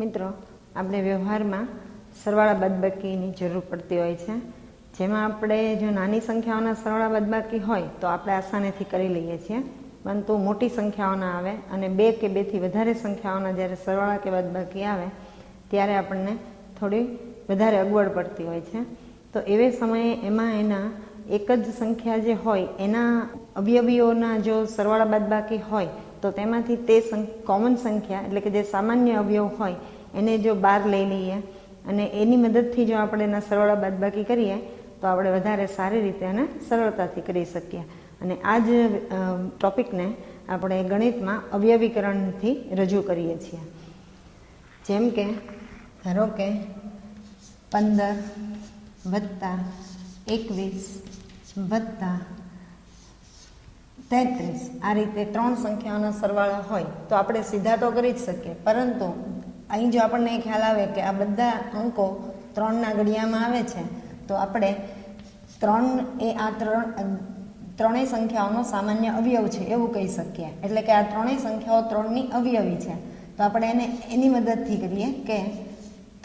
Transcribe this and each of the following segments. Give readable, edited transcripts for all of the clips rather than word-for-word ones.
મિત્રો, આપણે વ્યવહારમાં સરવાળા બાદબાકીની જરૂર પડતી હોય છે, જેમાં આપણે જો નાની સંખ્યાઓના સરવાળા બાદબાકી હોય તો આપણે આસાનીથી કરી લઈએ છીએ, પરંતુ મોટી સંખ્યાઓના આવે અને બે કે બેથી વધારે સંખ્યાઓના જ્યારે સરવાળા કે બાદબાકી આવે ત્યારે આપણને થોડી વધારે અગવડ પડતી હોય છે. તો એવે સમયે એમાં એના એક જ સંખ્યા જે હોય એના અવયવીઓના જો સરવાળા બાદબાકી હોય તો તેમાંથી તે કોમન સંખ્યા એટલે કે જે સામાન્ય અવયવ હોય એને જો બહાર લઈ લઈએ અને એની મદદથી જો આપણે એના સરવાળા બાદબાકી કરીએ તો આપણે વધારે સારી રીતે અને સરળતાથી કરી શકીએ. અને આ જ ટોપિકને આપણે ગણિતમાં અવયવીકરણથી રજૂ કરીએ છીએ. જેમ કે ધારો કે 15 વત્તા 21 વત્તા 33 આ રીતે ત્રણ સંખ્યાઓના સરવાળા હોય તો આપણે સીધા તો કરી જ શકીએ, પરંતુ અહીં જો આપણને ખ્યાલ આવે કે આ બધા અંકો 3ના ઘડિયામાં આવે છે તો આપણે 3 એ આ ત્રણેય સંખ્યાઓનો સામાન્ય અવયવ છે એવું કહી શકીએ. એટલે કે આ ત્રણેય સંખ્યાઓ 3ની અવયવી છે. તો આપણે એને એની મદદથી કરીએ કે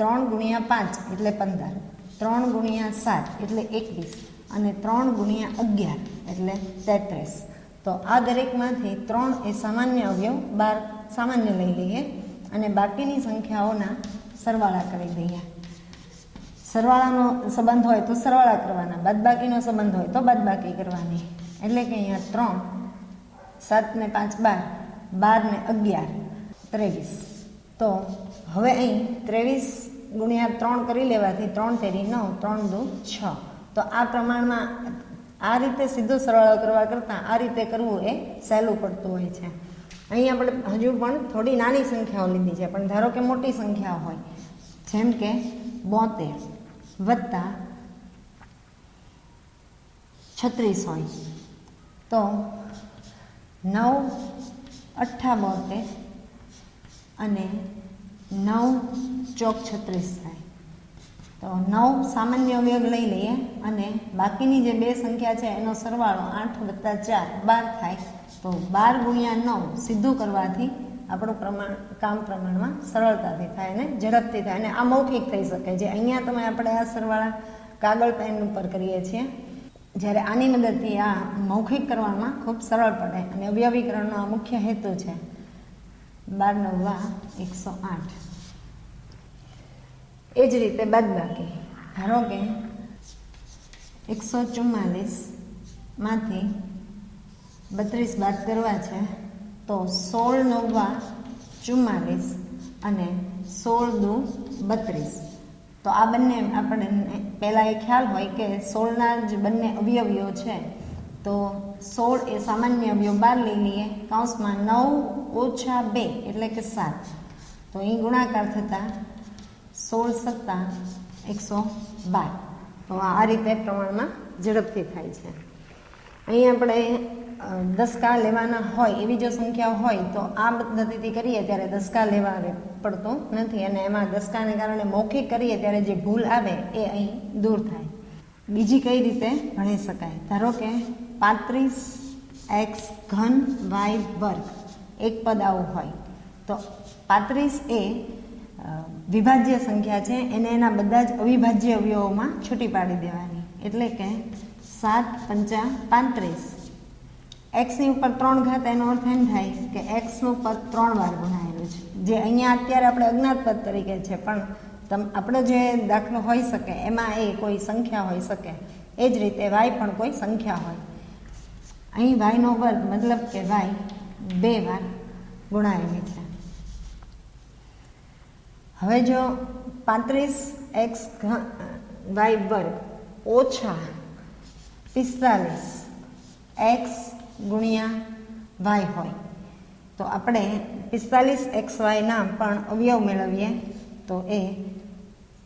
3 ગુણ્યા 5 એટલે 15, 3 ગુણ્યા 7 એટલે 21 અને 3 ગુણ્યા 11 એટલે 33. તો આ દરેકમાંથી 3 એ સામાન્ય અવયવ બહાર સામાન્ય લઈ લઈએ અને બાકીની સંખ્યાઓના સરવાળા કરી દઈએ. સરવાળાનો સંબંધ હોય તો સરવાળા કરવાના, બાદબાકીનો સંબંધ હોય તો બાદબાકી કરવાની. એટલે કે અહીંયા 3, 7 ને 5 12, 12 ને 11 23. તો હવે અહીં 23 ગુણ્યા 3 કરી લેવાથી 3 તેરી 9, 3 દુ 6. તો આ પ્રમાણમાં આ રીતે સીધો સરવાળો કરવા કરતાં આ રીતે કરવું એ સહેલું પડતું હોય છે. અહીં આપણે હજુ પણ થોડી નાની સંખ્યાઓ લીધી છે, પણ ધારો કે મોટી સંખ્યાઓ હોય જેમ કે 72 વત્તા 36 હોય તો 9 અઠ્ઠા 72 અને 9 ચોક 36 થાય. તો 9 સામાન્ય અવયવ લઈ લઈએ અને બાકીની જે બે સંખ્યા છે એનો સરવાળો 8 વત્તા 4 12 થાય. તો 12 ગુણ્યા 9 સીધું કરવાથી આપણું કામ પ્રમાણમાં સરળતાથી થાય અને ઝડપથી થાય અને આ મૌખિક થઈ શકે. જે અહીંયા તમે આપણે આ સરવાળા કાગળ પેન ઉપર કરીએ છીએ, જ્યારે આની મદદથી આ મૌખિક કરવામાં ખૂબ સરળ પડે અને અવયવીકરણનો આ મુખ્ય હેતુ છે. 12 9 108. એ જ રીતે બાદબાકી, ધારો કે 144 માંથી 32 બાદ કરવા છે તો 16 9 44 અને 16 દુ 32. તો આ બંને આપણને પહેલાં એ ખ્યાલ હોય કે 16ના જ બંને અવયવીઓ છે તો 16 એ સામાન્ય અવયવ બહાર લઈ લઈએ, કૌંસમાં 9 ઓછા 2 એટલે કે 7. તો અહીં ગુણાકાર થતાં 16 સત્તા 112. તો આ રીતે પ્રમાણમાં ઝડપથી થાય છે. અહીં આપણે દસકા લેવાના હોય એવી જો સંખ્યાઓ હોય તો આ પદ્ધતિથી કરીએ ત્યારે દસકા લેવા પડતું નથી અને એમાં દસકાને કારણે મૌખિક કરીએ ત્યારે જે ભૂલ આવે એ અહીં દૂર થાય. બીજી કઈ રીતે ભણી શકાય, ધારો કે 35x ઘન y વર્ગ એક પદ આવું હોય તો 35 એ વિભાજ્ય સંખ્યા છે, એને એના બધા જ અવિભાજ્ય અવયવોમાં છૂટી પાડી દેવાની. એટલે કે 7 પંચા 35. એક્સની ઉપર 3 ઘાત એનો અર્થ એમ થાય કે એક્સનું પદ 3 વાર ગુણાયેલું છે, જે અહીંયા અત્યારે આપણે અજ્ઞાત પદ તરીકે છે, પણ આપણો જે દાખલો હોઈ શકે એમાં એ કોઈ સંખ્યા હોઈ શકે. એ જ રીતે વાય પણ કોઈ સંખ્યા હોય. અહીં વાયનો વર્ગ મતલબ કે વાય 2 વાર ગુણાયેલી છે. હવે જો 35x y વર્ગ ઓછા 45x ગુણ્યા y હોય તો આપણે 45xy ના પણ અવયવ મેળવીએ તો એ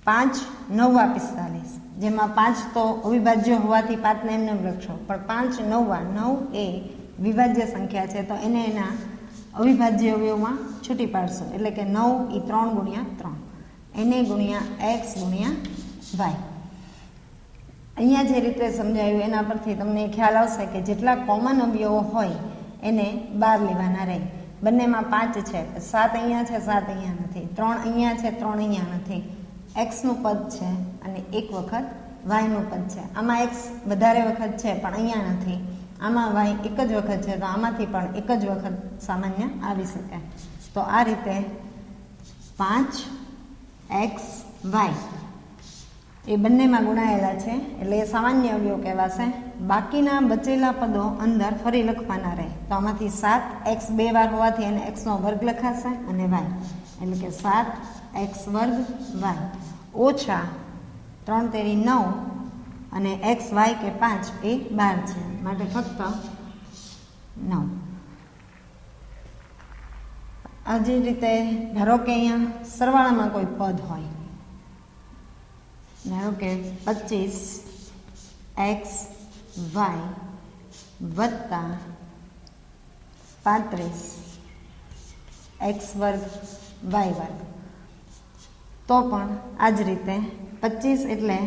5 9 45, જેમાં 5 તો અવિભાજ્ય હોવાથી 5ને એમને લખશો, પણ 5 9 9 એ વિભાજ્ય સંખ્યા છે તો એને એના અવિભાજ્ય અવયવમાં છૂટી પાડશો. એટલે કે 9 એ 3 ગુણ્યા 3 એને ગુણ્યા x ગુણ્યા y. અહીંયા જે રીતે સમજાયું એના પરથી તમને ખ્યાલ આવશે કે જેટલા કોમન અવયવો હોય એને બહાર લેવાના રહે. બંનેમાં 5 છે, 7 અહીંયા છે, 7 અહીંયા નથી, 3 અહીંયા છે, 3 અહીંયા નથી. એક્સનું પદ છે અને એક વખત વાયનું પદ છે. આમાં એક્સ વધારે વખત છે પણ અહીંયા નથી, આમાં વાય એક જ વખત છે, તો આમાંથી પણ એક જ વખત સામાન્ય આવી શકે. તો આ રીતે 5x વાય એ બંનેમાં ગુણાયેલા છે એટલે એ સામાન્ય અવયવ કહેવાશે. બાકીના બચેલા પદો અંદર ફરી લખવાના રહે. તો આમાંથી 7x 2 વાર હોવાથી એને x નો વર્ગ લખાશે અને y એટલે કે 7x વર્ગ y ઓછા 3 તેરી 9 અને x y કે 5 એ 12 છે માટે ફક્ત 9. આ જે રીતે ધારો કે અહીંયા સરવાળામાં કોઈ પદ હોય, ધારો કે 25x y વત્તા 35x વર્ગ y વર્ગ, તો પણ આ જ રીતે 25 એટલે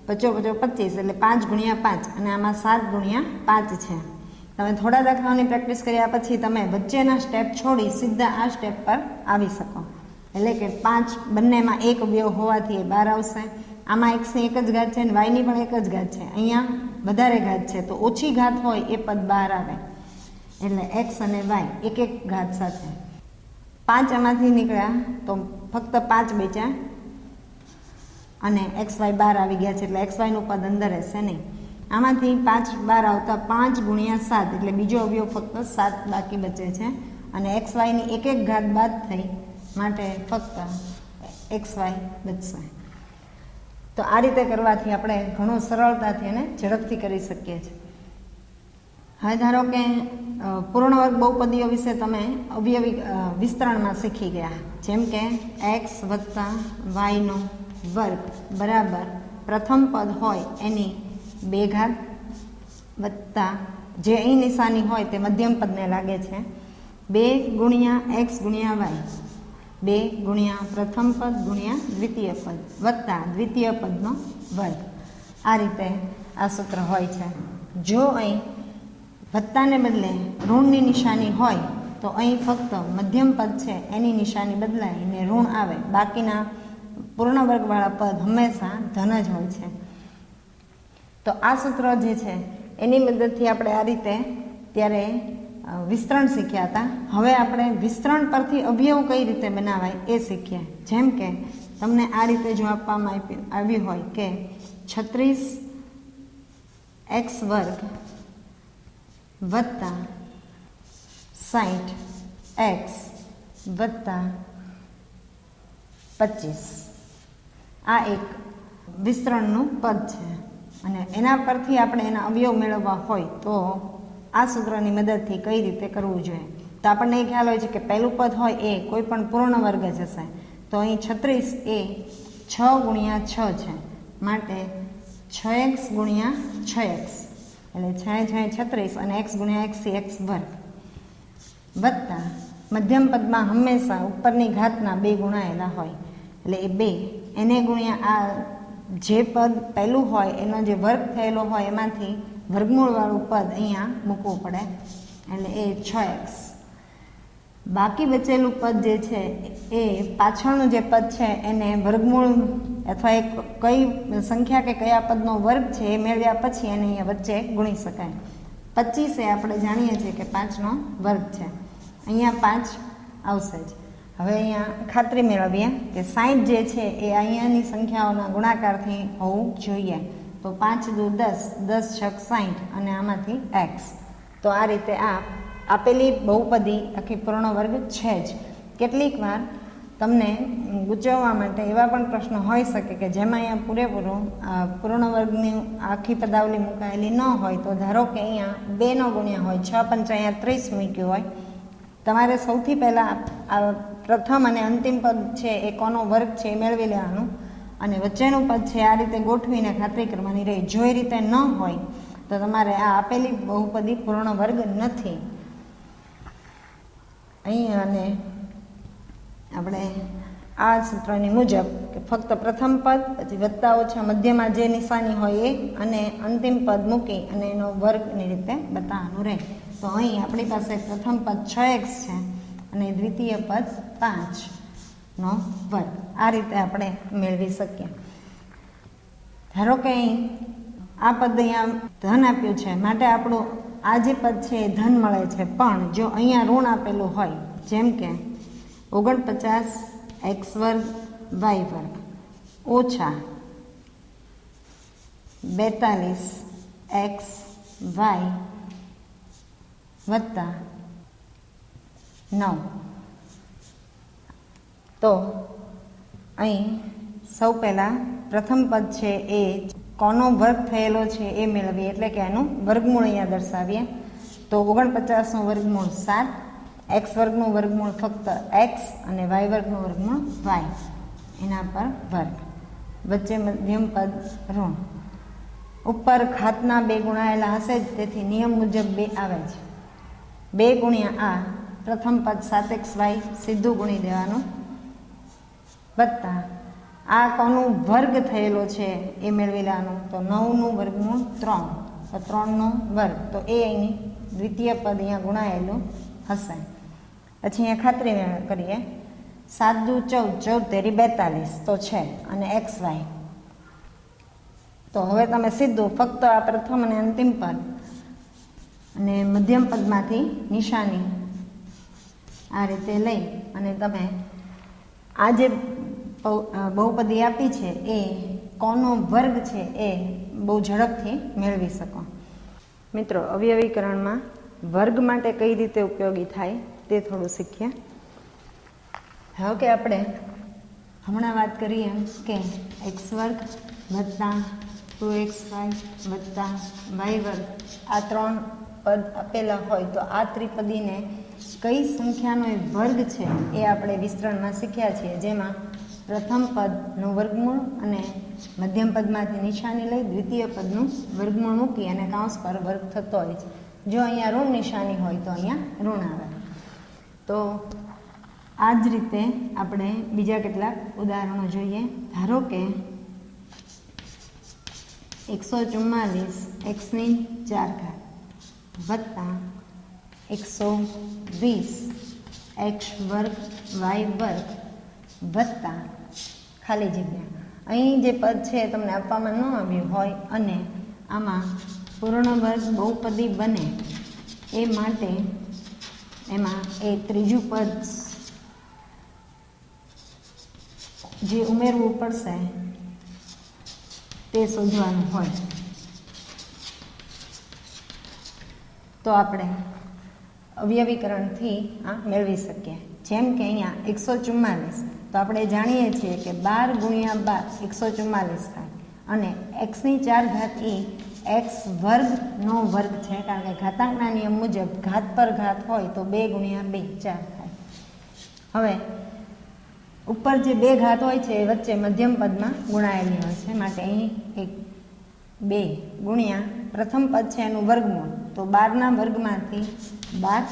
25 એટલે 5 ગુણ્યા 5 અને આમાં 7 ગુણ્યા 5 છે. તમે થોડા દાખલાઓની પ્રેક્ટિસ કર્યા પછી તમે વચ્ચેના સ્ટેપ છોડી સીધા આ સ્ટેપ પર આવી શકો. એટલે કે 5 બંનેમાં એક અવયવ હોવાથી એ 12 આવશે. આમાં એક્સની એક જ ઘાત છે અને વાયની પણ એક જ ઘાત છે, અહીંયા વધારે ઘાત છે તો ઓછી ઘાત હોય એ પદ 12 આવે. એટલે એક્સ અને વાય એક એક ઘાત સાથે 5 આમાંથી નીકળ્યા તો ફક્ત 5 બચ્યા અને એક્સ વાય 12 આવી ગયા છે એટલે એક્સ વાયનું પદ અંદર રહેશે નહીં. આમાંથી 5 12 આવતા 5 ગુણ્યા 7 એટલે બીજો અવયવ ફક્ત 7 બાકી બચે છે અને એક્સ વાયની એક એક ઘાત બાદ થઈ માટે ફક્ત એક્સ વાય બચશે. તો આ રીતે કરવાથી આપણે ઘણું સરળતાથી અને ઝડપથી કરી શકીએ છીએ. હવે ધારો કે પૂર્ણ વર્ગ બહુપદીઓ વિશે તમે અવયવી વિસ્તરણમાં શીખી ગયા, જેમ કે એક્સ વત્તા વાયનો વર્ગ બરાબર પ્રથમ પદ હોય એની 2 ઘાત વત્તા જે અહીં નિશાની હોય તે મધ્યમ પદને લાગે છે 2 ગુણ્યા એક્સ ગુણ્યા વાય 2 ગુણ્યા પ્રથમ પદ ગુણ્યા દ્વિતીય પદ વત્તા દ્વિતીય પદનો વર્ગ. આ રીતે આ સૂત્ર હોય છે. જો અહીં વત્તાને બદલે ઋણની નિશાની હોય તો અહીં ફક્ત મધ્યમ પદ છે એની નિશાની બદલાય અને ઋણ આવે. બાકીના પૂર્ણ વર્ગવાળા પદ હંમેશા ધન જ હોય છે. તો આ સૂત્ર જે છે એની મદદથી આપણે આ રીતે ત્યારે વિસ્તરણ શીખ્યા હતા. હવે આપણે વિસ્તરણ પરથી અવયવ કઈ રીતે બનાવાય એ શીખીએ. જેમ કે તમને આ રીતે જો આપવામાં આવ્યું હોય કે 36x વર્ગ વત્તા 60x વત્તા 25 આ એક વિસ્તરણનું પદ છે અને એના પરથી આપણે એના અવયવ મેળવવા હોય તો આ સૂત્રની મદદથી કઈ રીતે કરવું જોઈએ. તો આપણને એ ખ્યાલ હોય છે કે પહેલું પદ હોય એ કોઈ પણ પૂર્ણ વર્ગ જ હશે. તો અહીં 36 એ 6 ગુણ્યા 6 છે માટે 6x ગુણ્યા 6x એટલે 6 36 અને x ગુણ્યા x થી x વર્ગ વત્તા મધ્યમ પદમાં હંમેશા ઉપરની ઘાતના 2 ગુણાયેલા હોય એટલે એ 2 એને ગુણ્યા આ જે પદ પહેલું હોય એનો જે વર્ગ થયેલો હોય એમાંથી વર્ગમૂળવાળું પદ અહીંયા મૂકવું પડે એટલે એ 6x. બાકી બચેલું પદ જે છે એ પાછળનું જે પદ છે એને વર્ગમૂળ અથવા એક કઈ સંખ્યા કે કયા પદનો વર્ગ છે એ મેળવ્યા પછી એને અહીંયા વચ્ચે ગુણી શકાય. 25 એ આપણે જાણીએ છીએ કે 5નો વર્ગ છે, અહીંયા 5 આવશે જ. હવે અહીંયા ખાતરી મેળવીએ કે 60 જે છે એ અહીંયાની સંખ્યાઓના ગુણાકારથી હોવું જોઈએ. તો 5 દુ 10, 10 છક 60 અને આમાંથી x. તો આ રીતે આપેલી બહુપદી આખી પૂર્ણ વર્ગ છે જ. કેટલીક વાર તમને ગૂંચવવા માટે એવા પણ પ્રશ્નો હોઈ શકે કે જેમાં અહીંયા પૂરેપૂરું પૂર્ણ વર્ગની આખી પદાવલી મુકાયેલી ન હોય. તો ધારો કે અહીંયા 2નો ગુણ્યા હોય, 6 પંચા અહીંયા 30 મૂક્યું હોય. તમારે સૌથી પહેલાં આ પ્રથમ અને અંતિમ પદ છે એ કોનો વર્ગ છે એ મેળવી લેવાનું અને વચ્ચેનું પદ છે આ રીતે ગોઠવીને ખાતરી કરવાની રહી. જો એ રીતે ન હોય તો તમારે આ આપેલી બહુપદી પૂર્ણ વર્ગ નથી. અહીં અને આપણે આ સૂત્રની મુજબ કે ફક્ત પ્રથમ પદ પછી વત્તા ઓછા મધ્યમાં જે નિશાની હોય એ અને અંતિમ પદ મૂકી અને એનો વર્ગની રીતે બતાવવાનું રહે. તો અહીં આપણી પાસે પ્રથમ પદ 6x છે અને દ્વિતીય પદ 5નો વર્ગ. આ રીતે આપણે મેળવી શકીએ. ધારો કે અહીં આ પદ અહીંયા ધન આપ્યું છે, માટે આપણું આ જે પદ છે એ ધન મળે છે. પણ જો અહીંયા ઋણ આપેલું હોય, જેમ કે 49 x વર્ગ y વર્ગ ઓછા 42 x y વત્તા 9, તો અહીં સૌ પહેલાં પ્રથમ પદ છે એ કોનો વર્ગ થયેલો છે એ મેળવીએ, એટલે કે એનું વર્ગમૂળ અહીંયા દર્શાવીએ. તો 49નું વર્ગમૂળ 7, x વર્ગનું વર્ગમૂળ ફક્ત x અને y વર્ગનું વર્ગમૂળ y, એના પર વર્ગ, વચ્ચે મધ્યમ પદ ઋણ. ઉપર ઘાતના 2 ગુણાયેલા હશે જ, તેથી નિયમ મુજબ 2 આવે છે. 2 ગુણ્યા આ પ્રથમ પદ 7xy સીધું ગુણી દેવાનું, વત્તા આ કોનું વર્ગ થયેલો છે એ મેળવી લેવાનું. તો 9નું વર્ગમૂળ 3, તો 3નો વર્ગ, તો એ અહીંની દ્વિતીય પદ અહીંયા ગુણાયેલું હશે. પછી અહીંયા ખાતરી કરીએ, 7 દુ 14, 14 તેરી 42 તો છે, અને xy. તો હવે તમે સીધું ફક્ત આ પ્રથમ અને અંતિમ પદ અને મધ્યમ પદમાંથી નિશાની આ રીતે લઈ અને તમે આ જે બહુપદી આપી છે એ કોનો વર્ગ છે એ બહુ ઝડપથી મેળવી શકો. મિત્રો, અવયવીકરણમાં વર્ગ માટે કઈ રીતે ઉપયોગી થાય તે થોડું શીખીએ. હવે કે આપણે હમણાં વાત કરીએ કે x વર્ગ વત્તા 2xy વત્તા y વર્ગ આ 3 પદ આપેલા હોય, તો આ ત્રિપદીને કઈ સંખ્યાનો એ વર્ગ છે એ આપણે વિસ્તરણમાં શીખ્યા છીએ. જેમાં પ્રથમ પદનું વર્ગમૂળ અને મધ્યમ પદમાંથી નિશાની લઈ દ્વિતીય પદનું વર્ગમૂળ મૂકી અને કૌંસ પર વર્ગ થતો હોય છે. જો અહીંયા ઋણ નિશાની હોય તો અહીંયા ઋણ આવે. તો આ જ રીતે આપણે બીજા કેટલાક ઉદાહરણો જોઈએ. ધારો કે 144 x ની 4 ઘાત વત્તા 120 x વર્ગ y વર્ગ વત્તા ખાલી જગ્યા. અહીં જે પદ છે તમને આપવામાં ન આવ્યું હોય અને આમાં પૂર્ણ વર્ગ બહુપદી બને એ માટે એમાં એ ત્રીજું પદ જે ઉમેરવું પડશે તે શોધવાનું હોય. તો આપણે અવયવીકરણથી આ મેળવી શકીએ. જેમ કે અહીંયા 144, તો આપણે જાણીએ છીએ કે 12 ગુણ્યા 12 144 થાય, અને x ની 4 ઘાત એ x વર્ગનો વર્ગ છે, કારણ કે ઘાતાંકના નિયમ મુજબ ઘાત પર ઘાત હોય તો 2 ગુણ્યા 2 4 થાય. હવે ઉપર જે 2 ઘાત હોય છે એ વચ્ચે મધ્યમ પદમાં ગુણાયેલી હોય છે, માટે અહીં 2 ગુણ્યા પ્રથમ પદ છે એનું વર્ગમૂળ, તો 12ના વર્ગમાંથી 12,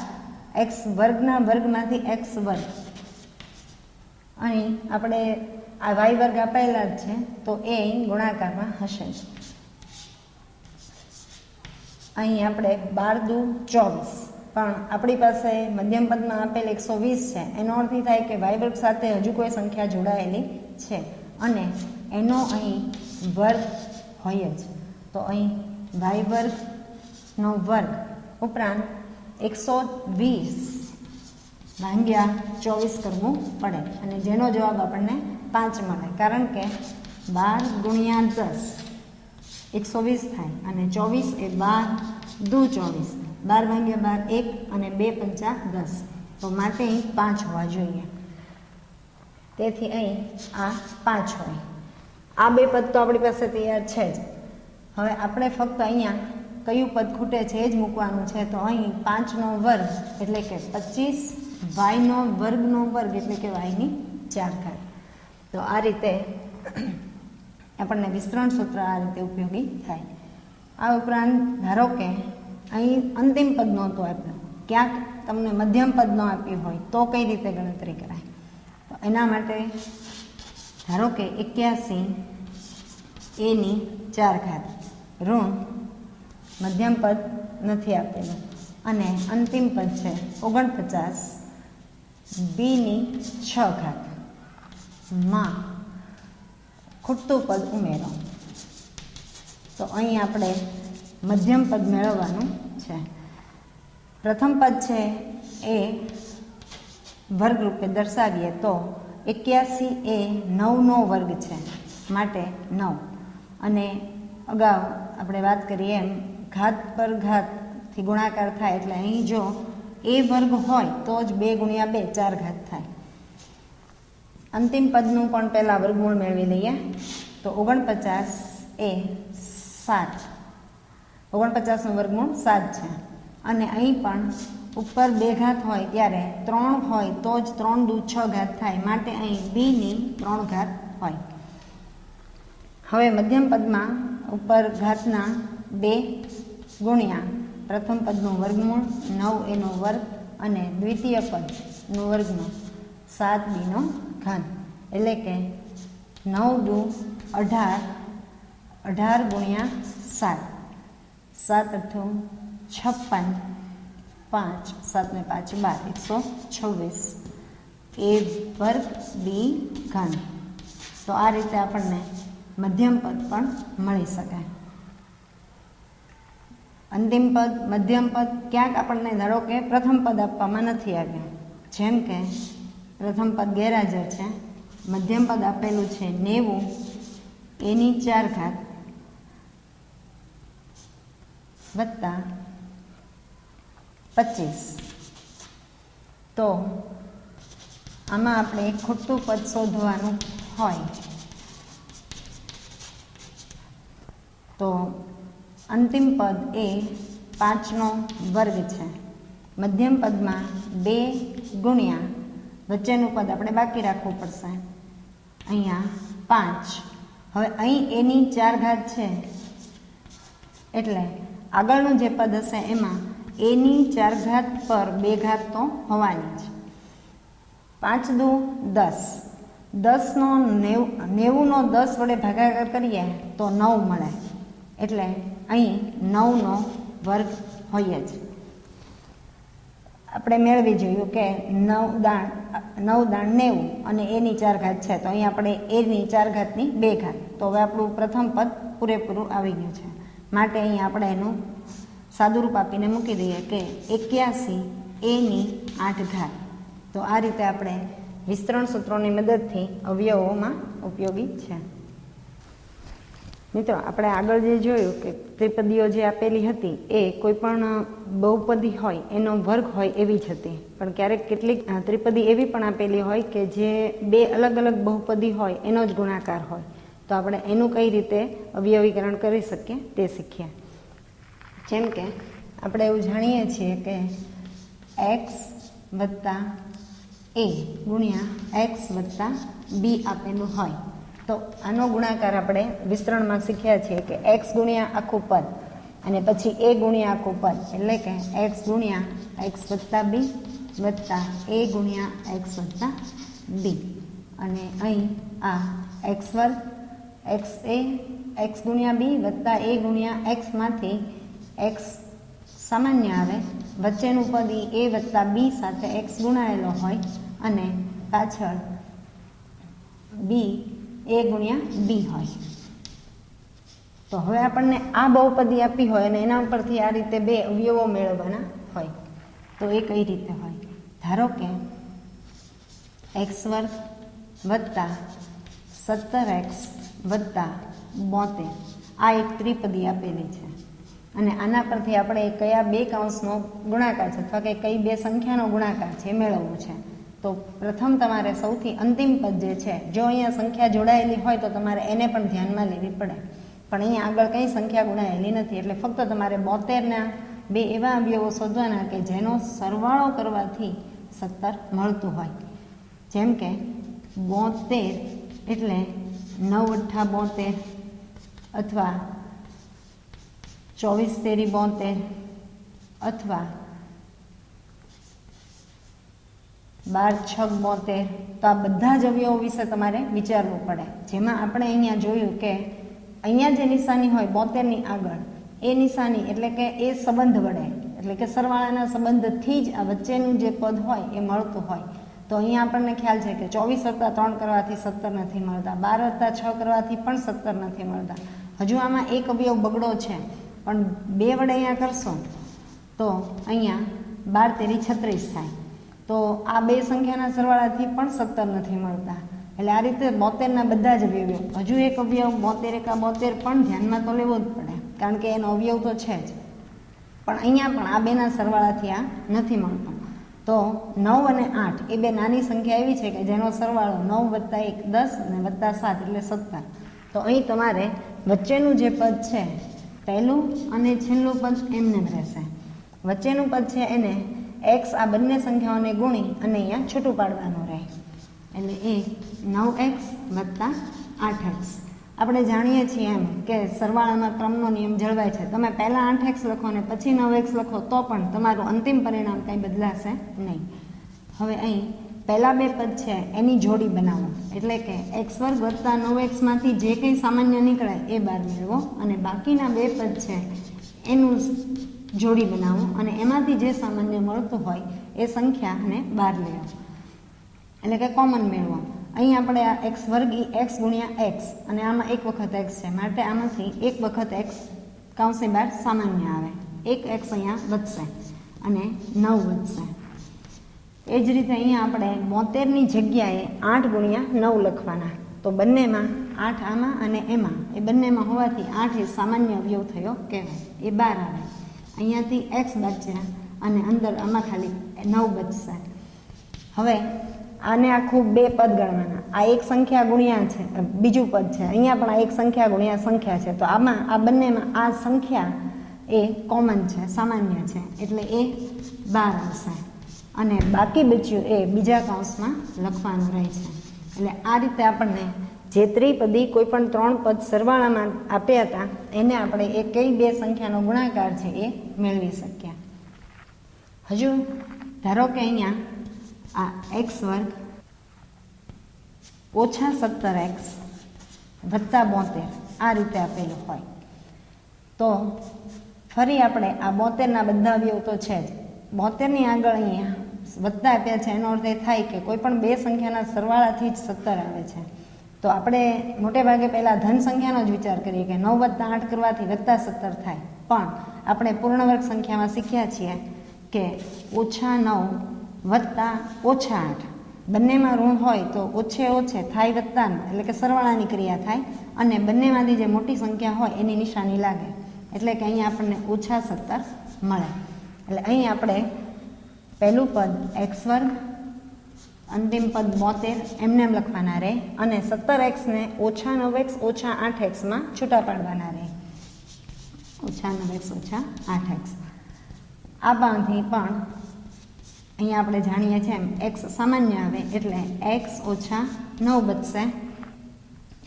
x વર્ગના વર્ગમાંથી x વર્ગ, અહીં આપણે આ y વર્ગ આપેલા જ છે તો એ અહીં ગુણાકારમાં હશે. અહીં આપણે 12 દુ 24, પણ આપણી પાસે મધ્યમ પદમાં આપેલ 120 છે, એનો અર્થ એ થાય કે y વર્ગ સાથે હજુ કોઈ સંખ્યા જોડાયેલી છે અને એનો અહીં વર્ગ હોય જ. તો અહીં y વર્ગનો વર્ગ ઉપરાંત 120 ભાગ્યા 24 કરવું પડે, અને જેનો જવાબ આપણને 5 મળે, કારણ કે 12 ગુણ્યા 10 120 થાય, અને 24 એ 12 દુ 24, 12 ભાગ્યા 12 1 અને 2 પંચા 10, તો માટે અહીં 5 હોવા જોઈએ. તેથી અહીં આ 5 હોય. આ 2 પદ તો આપણી પાસે તૈયાર છે જ. હવે આપણે ફક્ત અહીંયા કયું પદ ખૂટે છે એ જ મૂકવાનું છે. તો અહીં 5નો વર્ગ એટલે કે 25, yનો વર્ગનો વર્ગ એટલે કે y ની 4 ઘાત. તો આ રીતે આપણને વિસ્તરણ સૂત્ર આ રીતે ઉપયોગી થાય. આ ઉપરાંત ધારો કે અહીં અંતિમ પદ નહોતું આપ્યું, ક્યાંક તમને મધ્યમ પદ ન આપ્યું હોય તો કઈ રીતે ગણતરી કરાય? તો એના માટે ધારો કે 81 a ની 4 ઘાત ઋણ મધ્યમ પદ નથી આપેલું અને અંતિમ પદ છે 49 બીની 6 ઘાત માં ખૂટતું પદ ઉમેરો. તો અહીં આપણે મધ્યમ પદ મેળવવાનું છે. પ્રથમ પદ છે એ વર્ગ રૂપે દર્શાવીએ તો 81 એ 9નો વર્ગ છે, માટે 9. અને અગાઉ આપણે વાત કરીએ એમ ઘાત પર ઘાતથી ગુણાકાર થાય, એટલે અહીં જો એ વર્ગ હોય તો જ 2 ગુણ્યા 2 4 ઘાત થાય. અંતિમ પદનું પણ પહેલાં વર્ગમૂળ મેળવી લઈએ. તો 49 એ 7, 49નું વર્ગમૂળ 7 છે. અને અહીં પણ ઉપર 2 ઘાત હોય ત્યારે 3 હોય તો જ 3 દુ 6 ઘાત થાય, માટે અહીં બીની 3 ઘાત હોય. હવે મધ્યમ પદમાં ઉપર ઘાતના 2 ગુણ્યા પ્રથમ પદનું વર્ગમૂળ 9 એનો વર્ગ અને દ્વિતીય પદનું વર્ગમૂળ 7 બીનો ઘન, એટલે કે 9 દુ 18, 18 ગુણ્યા 7, 7 અઠ્ઠું 56, 5 7 ને 5 12, 126 એ વર્ગ બી ઘન. તો આ રીતે આપણને મધ્યમ પદ પણ મળી શકાય. અંતિમ પદ, મધ્યમ પદ ક્યાંક આપણને ધારો કે પ્રથમ પદ આપવામાં નથી આવ્યું, જેમ કે પ્રથમ પદ ગેરહાજર છે, મધ્યમ પદ આપેલું છે 90 એની 4 ઘાત વત્તા 25. તો આમાં આપણે ખૂટતું પદ શોધવાનું હોય તો અંતિમ પદ એ 5નો વર્ગ છે. મધ્યમ પદમાં 2 ગુણ્યા વચ્ચેનું પદ આપણે બાકી રાખવું પડશે, અહીંયા 5. હવે અહીં એની 4 ઘાત છે, એટલે આગળનું જે પદ હશે એમાં એની 4 ઘાત પર 2 ઘાત તો હોવાની જ. 5 દુ 10, 10નો 90નો 10 વડે ભાગાકાર કરીએ તો 9 મળે, એટલે અહીં 9નો વર્ગ હોય જ. આપણે મેળવી જોયું કે 9 દાણ 90 અને એની 4 ઘાત છે, તો અહીં આપણે એની 4 ઘાતની 2 ઘાત. તો હવે આપણું પ્રથમ પદ પૂરેપૂરું આવી ગયું છે, માટે અહીં આપણે એનું સાદુરૂપ આપીને મૂકી દઈએ કે 81 એની 8 ઘાત. તો આ રીતે આપણે વિસ્તરણ સૂત્રોની મદદથી અવયવોમાં ઉપયોગી છે. મિત્રો, આપણે આગળ જે જોયું કે ત્રિપદીઓ જે આપેલી હતી એ કોઈ પણ બહુપદી હોય એનો વર્ગ હોય એવી જ હતી, પણ ક્યારેક કેટલીક ત્રિપદી એવી પણ આપેલી હોય કે જે 2 અલગ અલગ બહુપદી હોય એનો જ ગુણાકાર હોય. તો આપણે એનું કઈ રીતે અવયવીકરણ કરી શકીએ તે શીખીએ. જેમ કે આપણે એવું જાણીએ છીએ કે x વત્તા a ગુણ્યા x વત્તા b આપેલું હોય, તો આનો ગુણાકાર આપણે વિસ્તરણમાં શીખ્યા છીએ કે x ગુણ્યા આખું પદ અને પછી a ગુણ્યા આખું પદ, એટલે કે x ગુણ્યા x વત્તા b વત્તા a ગુણ્યા x વત્તા b. અને અહીં આ x વર્ગ xa x ગુણ્યા b વત્તા a ગુણ્યા xમાંથી x સામાન્ય આવે, વચ્ચેનું પદ એ વત્તા b સાથે x ગુણાયેલો હોય અને પાછળ b a ગુણ્યા b હોય. તો હવે આપણને આ બહુપદી આપી હોય અને એના ઉપરથી આ રીતે 2 અવયવો મેળવવાના હોય, તો એ કઈ રીતે હોય? ધારો કે x વર્ગ વત્તા 17x વત્તા 72 આ એક ત્રિપદી આપેલી છે, અને આના પરથી આપણે કયા 2 કૌંસનો ગુણાકાર છે અથવા કે કઈ 2 સંખ્યાનો ગુણાકાર છે એ મેળવવું છે. તો પ્રથમ તમારે સૌથી અંતિમ પદ જે છે, જો અહીંયા સંખ્યા જોડાયેલી હોય તો તમારે એને પણ ધ્યાનમાં લેવી પડે, પણ અહીંયા આગળ કંઈ સંખ્યા ગુણાયેલી નથી, એટલે ફક્ત તમારે 72ના 2 એવા અવયવો શોધવાના કે જેનો સરવાળો કરવાથી 17 મળતું હોય. જેમ કે 72 એટલે 9 × 8 72 અથવા 24 × 3 72 અથવા 12 × 6 72. તો આ બધા જ અવયવો વિશે તમારે વિચારવું પડે, જેમાં આપણે અહીંયા જોયું કે અહીંયા જે નિશાની હોય 72ની આગળ એ નિશાની એટલે કે એ સંબંધ વડે એટલે કે સરવાળાના સંબંધથી જ આ વચ્ચેનું જે પદ હોય એ મળતું હોય. તો તો અહીંયા આપણને ખ્યાલ છે કે 24 વત્તા 3 કરવાથી 17 નથી મળતા, 12 વત્તા 6 કરવાથી પણ 17 નથી મળતા. હજુ આમાં એક અવયવ બગડો છે, પણ 2 વડે અહીંયા કરશો તો અહીંયા 12 તેરી 36 થાય. તો આ બે સંખ્યાના સરવાળાથી પણ 17 નથી મળતા. એટલે આ રીતે 72ના બધા જ અવયવો. હજુ એક અવયવ 72 એકા 72 પણ ધ્યાનમાં તો લેવો જ પડે, કારણ કે એનો અવયવ તો છે જ, પણ અહીંયા પણ આ બેના સરવાળાથી આ નથી મળતો. તો 9 અને 8 એ બે નાની સંખ્યા એવી છે કે જેનો સરવાળો 9 વત્તા 1 10 અને વત્તા 7 એટલે 17. તો અહીં તમારે વચ્ચેનું જે પદ છે પહેલું અને છેલ્લું પદ એમને રહેશે. વચ્ચેનું પદ છે એને x આ બંને સંખ્યાઓને ગુણી અને અહીંયા છૂટું પાડવાનું રહે, એટલે એ 9x વત્તા 8x. આપણે જાણીએ છીએ એમ કે સરવાળામાં ક્રમનો નિયમ જળવાય છે. તમે પહેલાં 8x લખો અને પછી 9x લખો તો પણ તમારું અંતિમ પરિણામ કંઈ બદલાશે નહીં. હવે અહીં પહેલાં બે પદ છે એની જોડી બનાવો, એટલે કે x² વત્તા 9xમાંથી જે કંઈ સામાન્ય નીકળે એ બહાર મેળવો, અને બાકીના બે પદ છે એનું જોડી બનાવો અને એમાંથી જે સામાન્ય મળતું હોય એ સંખ્યાને બહાર લેવો, એટલે કે કોમન મેળવો. અહીં આપણે આ x² x ગુણ્યા x અને આમાં એક વખત x છે, માટે આમાંથી એક વખત x કાંસની બહાર સામાન્ય આવે, એક x અહીંયા વધશે અને 9 વધશે. એ જ રીતે અહીંયા આપણે 72ની જગ્યાએ 8 ગુણ્યા 9 લખવાના. તો બંનેમાં 8 આમાં અને એમાં એ બંનેમાં હોવાથી 8 એ સામાન્ય અવયવ થયો કહેવાય, એ બહાર આવે. અહીંયાથી x બચશે અને અંદર આમાં ખાલી 9 બચશે. હવે આને આખું બે પદ ગણવાના. આ એક સંખ્યા ગુણ્યા છે બીજું પદ છે, અહીંયા પણ આ એક સંખ્યા ગુણ્યા સંખ્યા છે. તો આમાં આ બંનેમાં આ સંખ્યા એ કોમન છે, સામાન્ય છે, એટલે એ બહાર આવશે અને બાકી બચ્યું એ બીજા કૌંસમાં લખવાનું રહે છે. એટલે આ રીતે આપણને જે ત્રિપદી કોઈ પણ 3 પદ સરવાળામાં આપ્યા હતા એને આપણે એ કઈ બે સંખ્યાનો ગુણાકાર છે એ મેળવી શક્યા. હજુ ધારો કે અહીંયા આ x² ઓછા 17x વત્તા 72 આ રીતે આપેલું હોય, તો ફરી આપણે આ 72ના બધા અવયવ તો છે જ, 72ની આગળ અહીંયા વત્તા આપ્યા છે, એનો અર્થ એ થાય કે કોઈ પણ બે સંખ્યાના સરવાળાથી જ 17 આવે છે. તો આપણે મોટે ભાગે પહેલાં ધન સંખ્યાનો જ વિચાર કરીએ કે 9 વત્તા 8 કરવાથી વત્તા 17 થાય, પણ આપણે પૂર્ણ વર્ગ સંખ્યામાં શીખ્યા છીએ કે ઓછા 9 વત્તા ઓછા 8 બંનેમાં ઋણ હોય તો ઓછે ઓછે થાય વત્તાનું, એટલે કે સરવાળાની ક્રિયા થાય અને બંનેમાંથી જે મોટી સંખ્યા હોય એની નિશાની લાગે, એટલે કે અહીંયા આપણને ઓછા 17 મળે. એટલે અહીં આપણે પહેલું પદ x² અંતિમ પદ 72 એમને એમ લખવાના રહે અને 17x ને ઓછા 9x ઓછા 8xમાં છૂટા પાડવાના રહે, ઓછા 9x ઓછા 8x. આ બાંધી પણ અહીંયા આપણે જાણીએ છીએ એમ x સામાન્ય આવે એટલે x ઓછા 9 બચશે.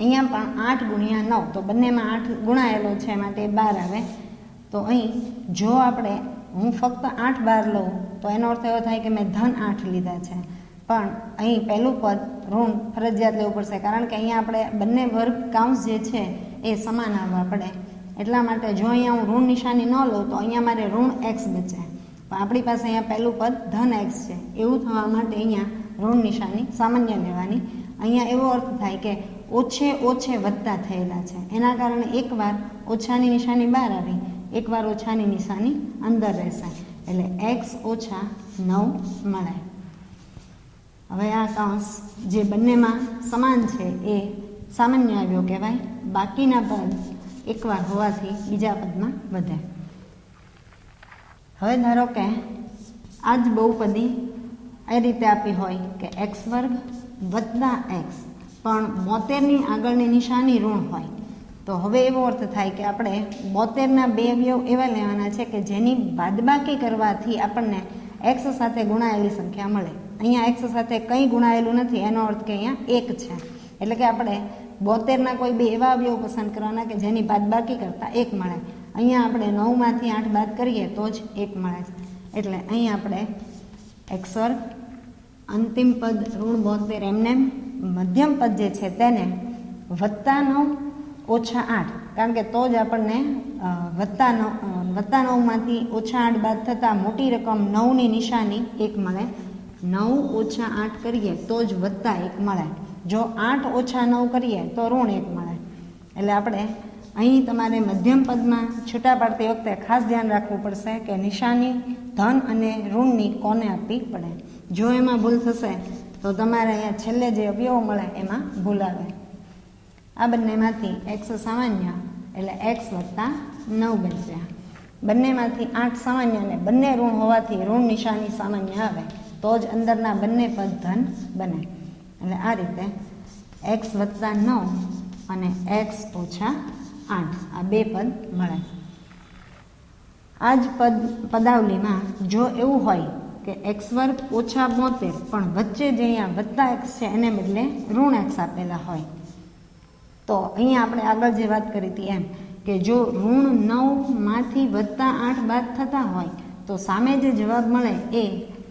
અહીંયા પણ 8 ગુણ્યા 9, તો બંનેમાં 8 ગુણાયેલો છે માટે 12 આવે. તો અહીં જો આપણે હું ફક્ત 8 બહાર લઉં તો એનો અર્થ એવો થાય કે મેં ધન 8 લીધા છે, પણ અહીં પહેલું પદ ઋણ ફરજિયાત લેવું પડશે, કારણ કે અહીંયા આપણે બંને વર્ગ કાઉન્સ જે છે એ સમાન આવવા પડે. એટલા માટે જો અહીંયા હું ઋણ નિશાની ન લઉં તો અહીંયા મારે ઋણ x બચે, પણ આપણી પાસે અહીંયા પહેલું પદ ધન x છે, એવું થવા માટે અહીંયા ઋણ નિશાની સામાન્ય લેવાની. અહીંયા એવો અર્થ થાય કે ઓછે ઓછે વધતા થયેલા છે, એના કારણે એકવાર ઓછાની નિશાની બહાર આવી, એકવાર ઓછાની નિશાની અંદર રહેશે, એટલે x ઓછા 9 મળે. હવે આ કૌંસ જે બંનેમાં સમાન છે એ સામાન્ય આવ્યો કહેવાય, બાકીના પદ એકવાર હોવાથી બીજા પદમાં વધે. હવે ધારો કે આ જ બહુપદી એ રીતે આપી હોય કે x² વત્તા x, પણ 72ની આગળની નિશાની ઋણ હોય, તો હવે એવો અર્થ થાય કે આપણે 72ના બે અવયવ એવા લેવાના છે કે જેની બાદબાકી કરવાથી આપણને x સાથે ગુણાયેલી સંખ્યા મળે. અહીંયા x સાથે કંઈ ગુણાયેલું નથી, એનો અર્થ કે અહીંયા 1 છે, એટલે કે આપણે 72ના કોઈ બે એવા અવયવ પસંદ કરવાના કે જેની બાદબાકી કરતાં 1 મળે. અહીંયા આપણે 9માંથી 8 બાદ કરીએ તો જ 1 મળે છે, એટલે અહીં આપણે x² અંતિમ પદ ઋણ 72 એમને મધ્યમ પદ જે છે તેને વત્તા 9 ઓછા 8, કારણ કે તો જ આપણને વત્તા 9માંથી ઓછા 8 બાદ થતાં મોટી રકમ 9ની નિશાની 1 મળે. 9 ઓછા 8 કરીએ તો જ વત્તા 1 મળે. જો 8 ઓછા 9 કરીએ તો ઋણ 1 મળે. એટલે આપણે અહીં તમારે મધ્યમ પદમાં છૂટા પાડતી વખતે ખાસ ધ્યાન રાખવું પડશે કે નિશાની ધન અને ઋણની કોને આપવી પડે. જો એમાં ભૂલ થશે તો તમારે અહીંયા છેલ્લે જે અવયવ મળે એમાં ભૂલ આવે. આ બંનેમાંથી x સામાન્ય એટલે x વત્તા 9 બનશે. બંનેમાંથી 8 સામાન્ય અને બંને ઋણ હોવાથી ઋણ નિશાની સામાન્ય આવે તો જ અંદરના બંને પદ ધન બને. એટલે આ રીતે x વત્તા 9 અને x ઓછા 8 આ બે પદ મળે. આ જ પદાવલીમાં જો એવું હોય કે x વર્ગ ઓછા 72 પણ વચ્ચે જે અહીંયા વત્તા x છે એને બદલે ઋણ x આપેલા હોય તો અહીંયા આપણે આગળ જે વાત કરી હતી એમ કે જો ઋણ 9માંથી વત્તા 8 બાદ થતા હોય તો સામે જે જવાબ મળે એ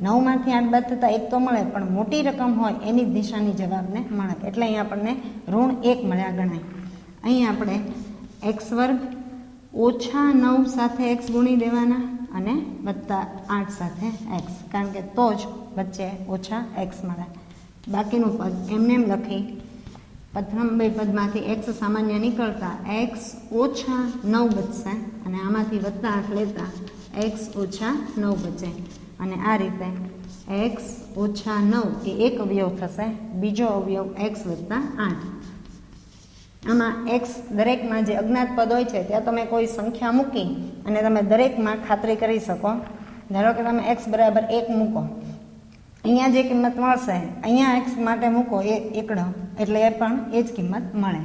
9માંથી 8 બાદ થતાં 1 તો મળે પણ મોટી રકમ હોય એની જ નિશાની જવાબને મળે. એટલે અહીં આપણને ઋણ 1 મળ્યા ગણાય. અહીં આપણે x વર્ગ ઓછા 9 સાથે x ગુણી દેવાના અને વત્તા 8 સાથે x, કારણ કે તો જ વચ્ચે ઓછા x મળે. બાકીનું પદ એમને એમ લખી પ્રથમ બે પદમાંથી x સામાન્ય નીકળતા x ઓછા 9 બચશે અને આમાંથી વત્તા 8 લેતા x ઓછા 9 બચે. અને આ રીતે x ઓછા 9 એ એક અવયવ થશે, બીજો અવયવ x વત્તા 8. આમાં x દરેકમાં જે અજ્ઞાત પદ હોય છે ત્યાં તમે કોઈ સંખ્યા મૂકી અને તમે દરેકમાં ખાતરી કરી શકો. ધારો કે તમે x બરાબર 1 મૂકો, અહીંયા જે કિંમત મળશે અહીંયા x માટે મૂકો એ એકડો એટલે એ પણ એ જ કિંમત મળે.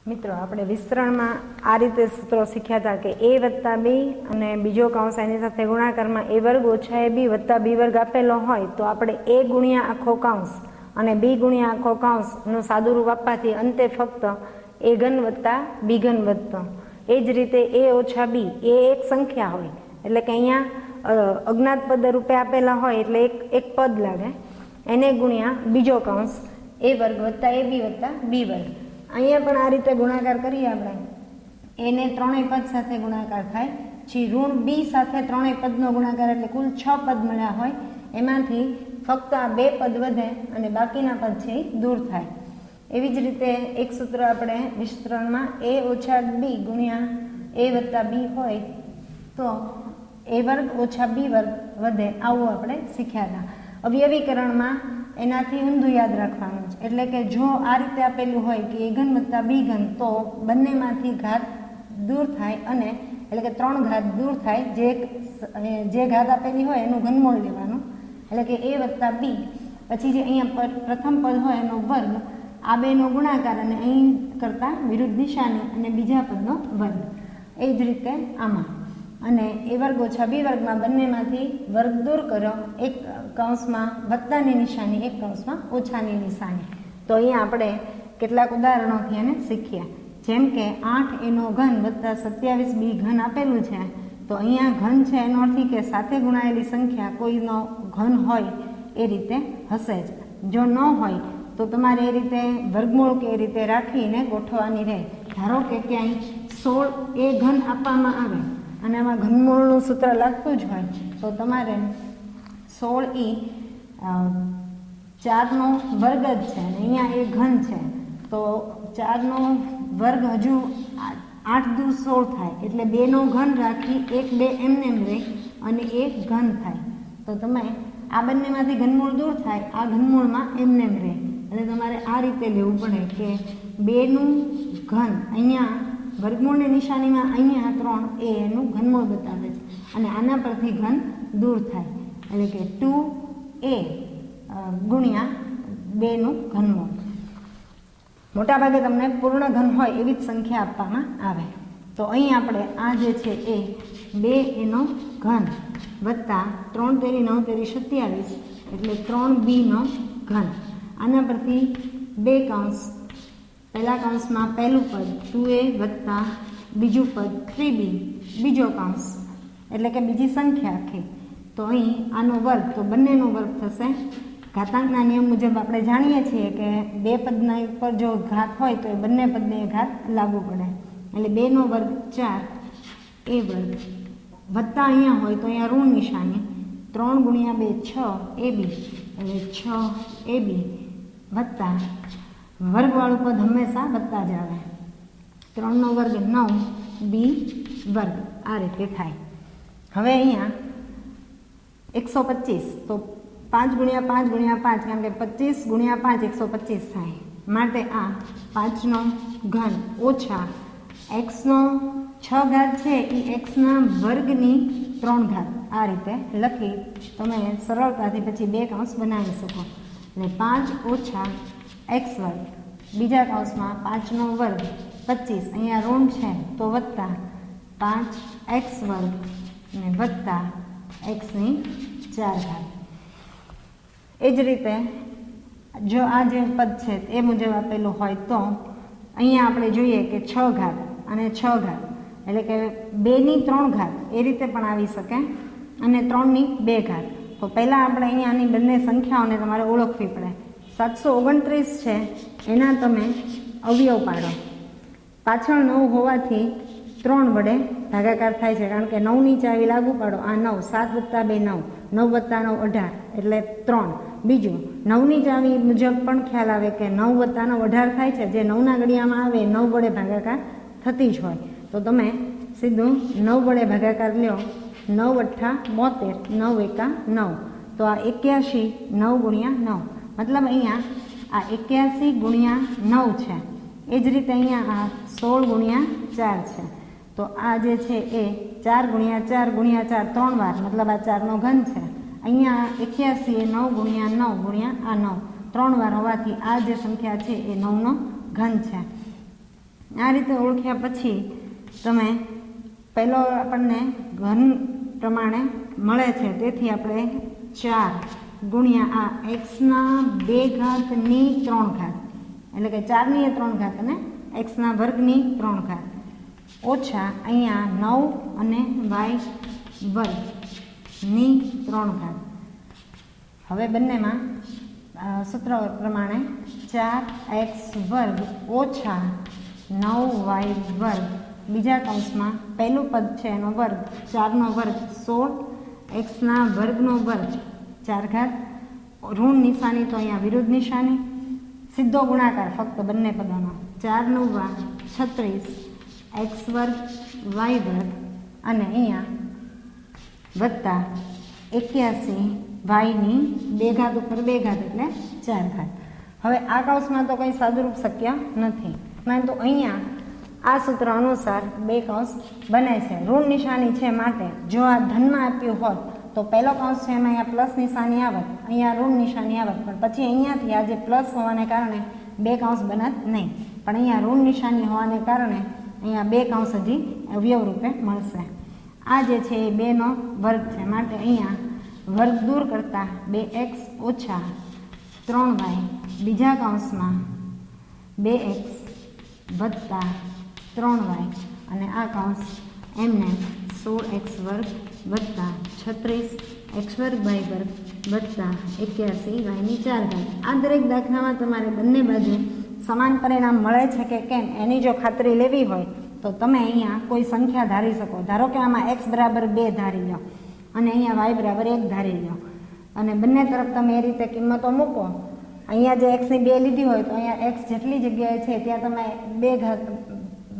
મિત્રો આપણે વિસ્તરણમાં આ રીતે સૂત્રો શીખ્યા હતા કે a વત્તા b અને બીજો કૌંસ એની સાથે ગુણાકારમાં a વર્ગ ઓછા ab વત્તા b વર્ગ આપેલો હોય તો આપણે a ગુણ્યા આખો કૌંસ અને b ગુણ્યા આખો કૌંસનું સાદુરૂપ આપવાથી અંતે ફક્ત a ઘન વત્તા b ઘન વધતો. એ જ રીતે a ઓછા b એ એક સંખ્યા હોય એટલે કે અહીંયા અજ્ઞાત પદ રૂપે આપેલા હોય એટલે એક પદ લાગે, એને ગુણ્યા બીજો કૌંસ a વર્ગ વત્તા ab વત્તા b વર્ગ. અહીંયા પણ આ રીતે ગુણાકાર કરીએ આપણે, એને ત્રણેય પદ સાથે ગુણાકાર થાય છે. ઋણ b સાથે ત્રણેય પદનો ગુણાકાર એટલે કુલ 6 પદ મળ્યા હોય એમાંથી ફક્ત આ 2 પદ વધે અને બાકીના પદ છે એ દૂર થાય. એવી જ રીતે એક સૂત્ર આપણે વિસ્તરણમાં a ઓછા b ગુણ્યા a વત્તા b હોય તો a વર્ગ ઓછા b વર્ગ વધે, આવું આપણે શીખ્યા હતા. અવયવીકરણમાં એનાથી ઊંધું યાદ રાખવાનું છે. એટલે કે જો આ રીતે આપેલું હોય કે a ઘન વત્તા b ઘન તો બંનેમાંથી ઘાત દૂર થાય અને એટલે કે 3 ઘાત દૂર થાય. જે ઘાત આપેલી હોય એનું ઘનમૂળ લેવાનું એટલે કે a વત્તા b, પછી જે અહીંયા પ્રથમ પદ હોય એનો વર્ગ, આ બેનો ગુણાકાર અને અહીં કરતાં વિરુદ્ધ નિશાની અને બીજા પદનો વર્ગ. એ જ રીતે આમાં અને a વર્ગ ઓછા b વર્ગમાં બંનેમાંથી વર્ગ દૂર કરો, એક કૌંસમાં વત્તાની નિશાની એક કૌંસમાં ઓછાની નિશાની. તો અહીંયા આપણે કેટલાક ઉદાહરણોથી એને શીખ્યા. જેમ કે 8 એનો ઘન વત્તા 27 b ઘન આપેલું છે તો અહીંયા ઘન છે એનો અર્થ કે સાથે ગુણાયેલી સંખ્યા કોઈનો ઘન હોય એ રીતે હશે જ. જો ન હોય તો તમારે એ રીતે વર્ગમૂળ કે એ રીતે રાખીને ગોઠવવાની રહે. ધારો કે ક્યાંય 16 એ ઘન આપવામાં આવે અને આમાં ઘનમૂળનું સૂત્ર લાગતું જ હોય તો તમારે 16 ઈ 4નો વર્ગ જ છે અને અહીંયા એ ઘન છે તો 4નો વર્ગ હજુ 8 દુ 16 થાય એટલે 2નો ઘન રાખી 1 2 એમને એમ રહે અને 1 ઘન થાય. તો તમે આ બંનેમાંથી ઘનમૂળ દૂર થાય, આ ઘનમૂળમાં એમને એમ રહે એટલે તમારે આ રીતે લેવું પડે કે 2નું ઘન અહીંયા વર્ગમૂળની નિશાનીમાં અહીંયા 3 એ એનું ઘનમૂળ બતાવે છે અને આના પરથી ઘન દૂર થાય એટલે કે 2a ગુણ્યા 2નું ઘનમૂળ. મોટાભાગે તમને પૂર્ણ ઘન હોય એવી જ સંખ્યા આપવામાં આવે. તો અહીં આપણે આ જે છે એ 2 એનો ઘન વત્તા 3 તેરી 9 તેરી 27 એટલે 3b નો ઘન. આના પરથી 2 કૌંસ, પહેલા કૌંસમાં પહેલું પદ 2a વત્તા બીજું પદ 3b બીજો કૌંસ એટલે કે બીજી સંખ્યા આખી. તો અહીં આનો વર્ગ તો બંનેનો વર્ગ થશે. ઘાતાંકના નિયમ મુજબ આપણે જાણીએ છીએ કે 2 પદના ઉપર જો ઘાત હોય તો એ બંને પદને ઘાત લાગુ પડે એટલે 2નો વર્ગ 4 એ વર્ગ વત્તા અહીંયા હોય તો અહીંયા ઋણ નિશાની 3 ગુણ્યા 2 6 AB એટલે 6 AB વત્તા વર્ગવાળું પદ હંમેશા વત્તા જ આવે 3 નો વર્ગ 9 B વર્ગ આ રીતે થાય. હવે અહીંયા 125 તો 5 ગુણ્યા 5 ગુણ્યા 5 કારણ કે 25 ગુણ્યા 5 125 થાય માટે આ 5 નો ઘન ઓછા x નો 6 ઘાત છે એ xના વર્ગની 3 ઘાત આ રીતે લખી તમે સરળતાથી પછી બે કૌંસ બનાવી શકો. એટલે 5 ઓછા x વર્ગ બીજા કૌંસમાં 5 નો વર્ગ 25 અહીંયા ઋણ છે તો વત્તા 5x વર્ગ અને વત્તા xની 4 ઘાત. એ જ રીતે જો આ જે પદ છે એ મુજબ આપેલું હોય તો અહીંયા આપણે જોઈએ કે 6 ઘાત અને 6 ઘાત એટલે કે 2ની 3 ઘાત એ રીતે પણ આવી શકે અને 3ની 2 ઘાત. તો પહેલાં આપણે અહીંયા આની બંને સંખ્યાઓને તમારે ઓળખવી પડે. 729 છે એના તમે અવયવ પાડો. પાછળ 9 હોવાથી 3 વડે ભાગાકાર થાય છે કારણ કે 9ની ચાવી લાગુ પાડો આ 9 7 + 2 9 9 + 9 18 એટલે 3. બીજું 9ની ચાવી મુજબ પણ ખ્યાલ આવે કે 9 + 9 18 થાય છે જે 9ના ઘડિયામાં આવે 9 વડે ભાગાકાર થતી જ હોય. તો તમે સીધું 9 વડે ભાગાકાર લ્યો 9 × 8 72 9 × 9 તો આ 81 9 × 9 મતલબ અહીંયા આ 81 × 9 છે. એ જ રીતે અહીંયા આ 16 × 4 છે તો આ જે છે એ 4 × 4 × 4 3 વાર મતલબ આ 4નો ઘન છે. અહીંયા 81 એ 9 × 9 × આ 9 3 વાર હોવાથી આ જે સંખ્યા છે એ 9નો ઘન છે. આ રીતે ઓળખ્યા પછી તમે પહેલો આપણને ઘન પ્રમાણે મળે છે તેથી આપણે 4 ગુણ્યા આ xના 2 ઘાતની 3 ઘાત એટલે કે 4ની 3 ઘાત અને xના વર્ગની 3 ઘાત ઓછા અહીંયા 9 અને y વર્ગની 3 ઘાત. હવે બંનેમાં સૂત્ર પ્રમાણે 4x વર્ગ ઓછા 9y વર્ગ બીજા કૌંસમાં પહેલું પદ છે એનો વર્ગ 4નો વર્ગ 16 xના વર્ગનો વર્ગ 4 ઘાત ઋણ નિશાની તો અહીંયા વિરુદ્ધ નિશાની સીધો ગુણાકાર ફક્ત બંને પદોનો 4 × 9 36 x વર્ગ y વર્ગ અને અહીંયા વત્તા 81 yની 2 ઘાત ઉપર 2 ઘાત એટલે 4 ઘાત. હવે આ કૌંસમાં તો કંઈ સાદુરૂપ શક્ય નથી પરંતુ અહીંયા આ સૂત્ર અનુસાર બે કૌંસ બને છે. ઋણ નિશાની છે માટે જો આ ધનમાં આપ્યું હોત તો પહેલો કૌંસ છે એમાં અહીંયા પ્લસ નિશાની આવત અહીંયા ઋણ નિશાની આવત પણ પછી અહીંયાથી આ જે પ્લસ હોવાને કારણે બે કૌંસ બનત નહીં પણ અહીંયા ઋણ નિશાની હોવાને કારણે અહીંયા બે કૌંસ હજી અવયવ રૂપે મળશે. આ જે છે એ 2નો વર્ગ છે માટે અહીંયા વર્ગ દૂર કરતાં 2x ઓછા 3y બીજા કૌંસમાં 2x વત્તા 3y અને આ કૌંસ એમને 16x વર્ગ વત્તા 36x વર્ગ y વર્ગ વત્તા 81 yની 4 ઘાત. આ દરેક દાખલામાં તમારે બંને બાજુ સમાન પરિણામ મળે છે કે કેમ એની જો ખાતરી લેવી હોય તો તમે અહીંયા કોઈ સંખ્યા ધારી શકો. ધારો કે આમાં x બરાબર 2 ધારી લો અને અહીંયા y બરાબર 1 ધારી લો અને બંને તરફ તમે એ રીતે કિંમતો મૂકો. અહીંયા જે xની 2 લીધી હોય તો અહીંયા x જેટલી જગ્યાએ છે ત્યાં તમે 2 ઘાત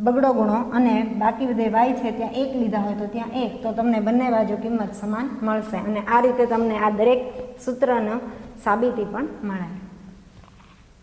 બગડો ગુણો અને બાકી બધે y છે ત્યાં 1 લીધા હોય તો ત્યાં 1 તો તમને બંને બાજુ કિંમત સમાન મળશે અને આ રીતે તમને આ દરેક સૂત્રનો સાબિતી પણ મળે.